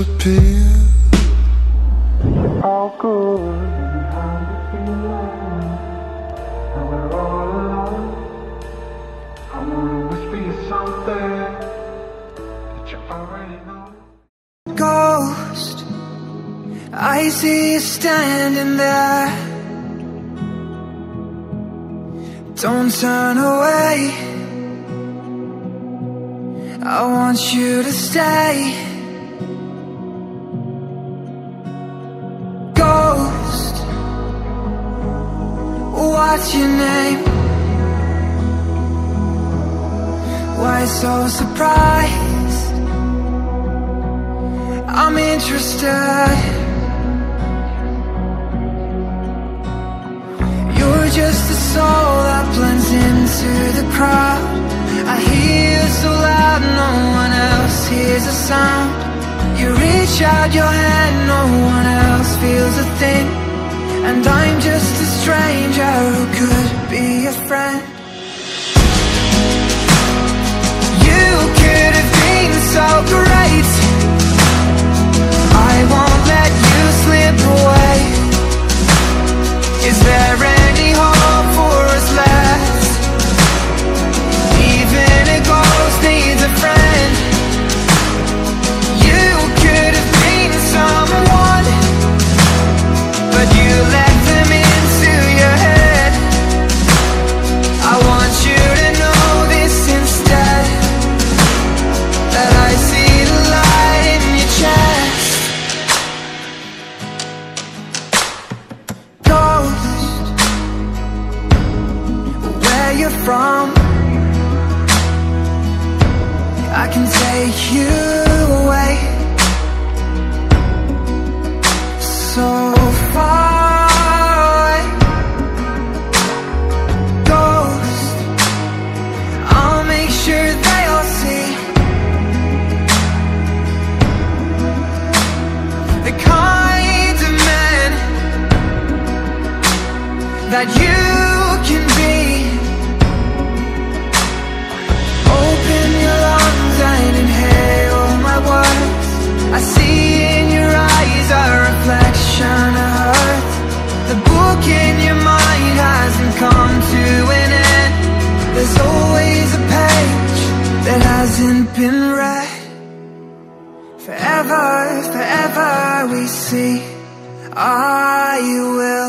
disappear. All good. And we're all alone. I wanna whisper you something that you already know. Ghost, I see you standing there. Don't turn away. I want you to stay. Ghost, what's your name? Why so surprised? I'm interested. You're just a soul that blends into the crowd. I hear you so loud, no one else hears a sound. You reach out your hand, no one else feels a thing. And I'm just a stranger who could be a friend. You could have been so great. I won't let you slip away. Is there any hope for us left? Even a ghost needs a friend. You could have been someone, but you let them into your head. I want you to know this instead, that I see the light in your chest. Ghost, where you're from, I can take you away. So far away. Ghost, I'll make sure they all see the kind of man that you can be. Open your lungs and inhale my words. I see in your eyes a reflection of Earth. The book in your mind hasn't come to an end. There's always a page that hasn't been read. Forever, forever we see. I will